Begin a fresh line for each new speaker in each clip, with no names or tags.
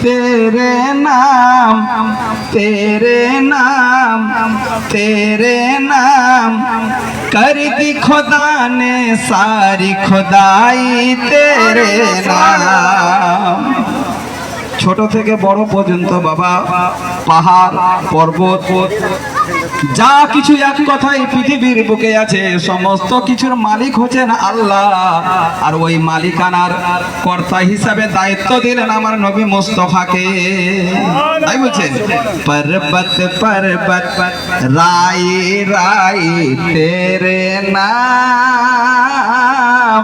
तेरे नाम तेरे नाम तेरे नाम कर दी खुदा ने सारी खुदाई तेरे नाम। ছোট থেকে বড় পর্যন্ত বাবা পাহাড় পর্বত যা কিছু এক কথায় পৃথিবীর বুকে আছে সমস্ত কিছুর মালিক হচ্ছেন আল্লাহ। আর ওই মালিকানার কর্তা হিসাবে দায়িত্ব দিলেন আমার নবী মুস্তাফাকে। তাই বলছেন পর্বত পর্বত রাই রাই তেরে নাম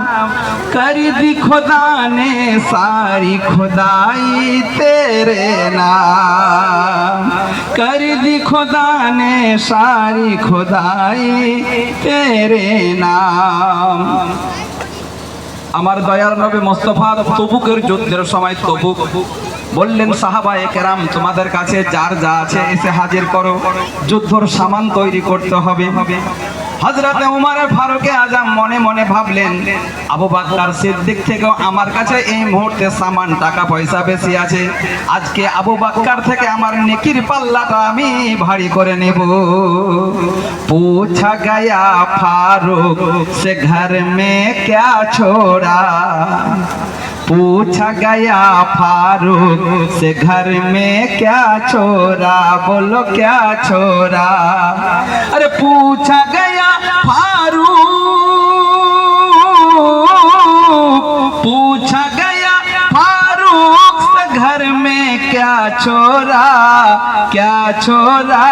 कर दी खुदा ने सारी खुदाई तेरे नाम कर दी खुदा ने सारी खुदाई तेरे नाम। আমার দয়ার নবী মুস্তাফা তবুকের যুদ্ধের সময় তবুক বললেন সাহাবায়ে কেরাম তোমাদের কাছে যার যা আছে এসে হাজির করো, যুদ্ধের সামান তৈরি করতে হবে। হযরতে উমর ফারুক আজম মনে মনে ভাবলেন আবু বকর সিদ্দিক থেকেও আমার কাছে এই মুহূর্তে সামান টাকা পয়সা বেশি আছে, আজকে আবু বকর থেকে আমার নেকির পাল্লাটা আমি ভারী করে নেব। पूछा गया फारूक से घर में क्या छोड़ा पूछा गया फारूक से घर में क्या छोड़ा बोलो क्या छोड़ा। अरे पूछा गया फारूक पूछा गया फारूक से घर में क्या छोड़ा क्या छोड़ा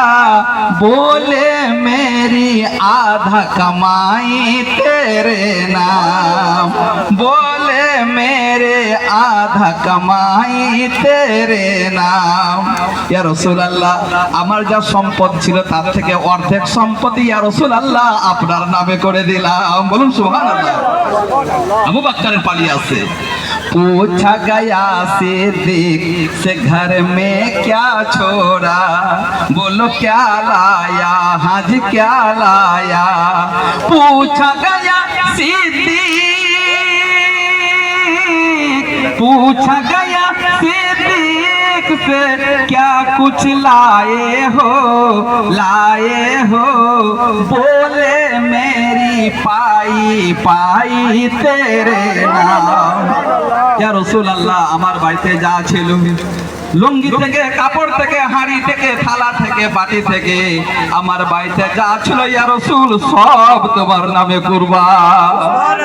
बोले मेरी आधा कमाई तेरे नाम बोले मेरे आधा कमाई तेरे नाम। ইয়া রাসূলুল্লাহ আমার যা সম্পদ ছিল তার থেকে অর্ধেক সম্পত্তি ইয়া রাসূলুল্লাহ আপনার নামে করে দিলাম। বলুন সুবহানাল্লাহ। আবু বকরের পালি আছে। पूछा गया सिद्दीक से घर में क्या छोड़ा बोलो क्या लाया हाज क्या लाया। पूछा गया सिद्दीक पूछा गया सिद्दीक से क्या कुछ लाए हो बोले मेरी पाई पाई तेरे नाम। ইয়া রাসূলুল্লাহ আমার বাড়িতে যা ছিল লুঙ্গি থেকে কাপড় থেকে হাড়ি থেকে থালা থেকে বাটি থেকে আমার বাড়িতে যা ছিল ইয়া রাসূল সব তোমার নামে কুরবান।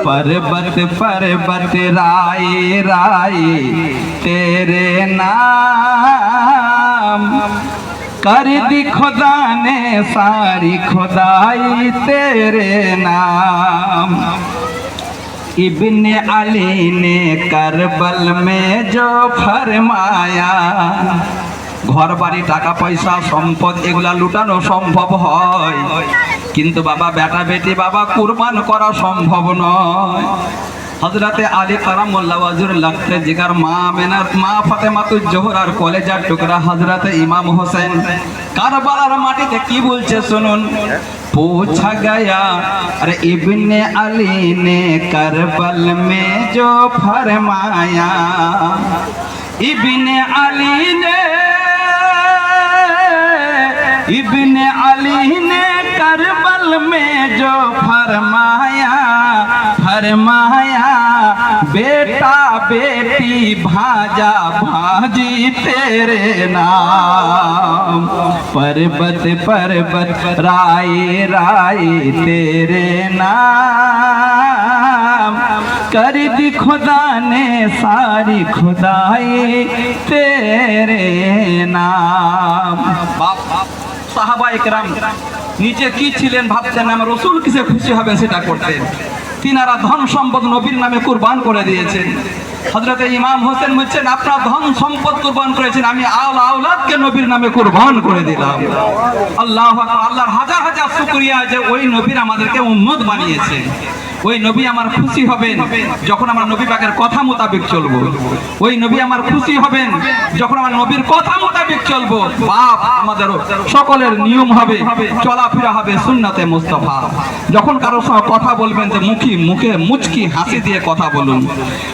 পর্বত পর্বত রাই রাই তেরে নাম कर दी खुदा ने सारी खुदाई तेरे नाम। इब्ने अली ने करबल में जो फरमाया घर बाड़ी टाका पैसा सम्पद एगुला लुटानो सम्भव হয় কিন্তু বাবা বেটা বেটি বাবা কুরবান করা সম্ভব নয়। হযরতে আলী কারামুল্লাহ ওয়াজুর লাগতে জিগার মা আমেনার মা ফাতেমাতুজ জোহরার কলেজার টুকরা হযরতে ইমাম হোসেন কারবালার মাটিতে কি বলছে শুনুন। पूछा गया अरे इब्ने अली ने करबल में जो फरमाया इब्ने अली ने करबल में जो फरमाया बेटा बेटी भाजा भाजी तेरे नाम। पर्वत पर्वत राय राय तेरे नाम कर दी खुदा ने सारी खुदाई तेरे नाम। সাহাবায়ে কেরাম নিচে কি ছিলেন ভাবছেন আমার রাসূল কিসে খুশি হবেন সেটা করতেন। তিনারা ধন সম্পদ নবীর নামে কুরবান করে দিয়েছেন। হযরতে ইমাম হোসেন বলছেন আপনারা ধন সম্পদ কুরবান করেছেন, আমি আওলাদকে নবীর নামে কুরবান করে দিলাম। আল্লাহু আকবার। আল্লাহর হাজার হাজার শুকরিয়া যে ওই নবীর আমাদেরকে উম্মত বানিয়েছেন। ওই নবী আমার খুশি হবেন যখন আমরা নবী পাকের কথা মোতাবেক চলবো। ওই নবী আমার খুশি হবেন যখন আমরা নবীর কথা মোতাবেক চলবো। বাপ আমাদের সকলের নিয়ম হবে, চলাফেরা হবে সুন্নাতে মুস্তাফা। যখন কারোর সঙ্গে কথা বলবেন তো মুখে মুচকি হাসি দিয়ে কথা বলুন।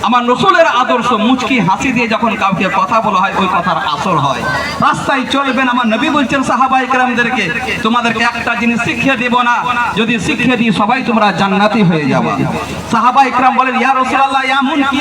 আমার রসুলের আদর্শ, মুচকি হাসি দিয়ে যখন কাউকে কথা বলা হয় ওই কথার আসর হয়। রাস্তায় চলবেন, আমার নবী বলছেন সাহাবায়ে কেরামদেরকে, তোমাদেরকে একটা জিনিস শিখিয়ে দেব না, যদি শিখিয়ে দিই সবাই তোমরা জান্নাতি হয়ে যাবে। সাহাবায়ে কেরাম বলেন, ইয়া রাসূলুল্লাহ এমন কি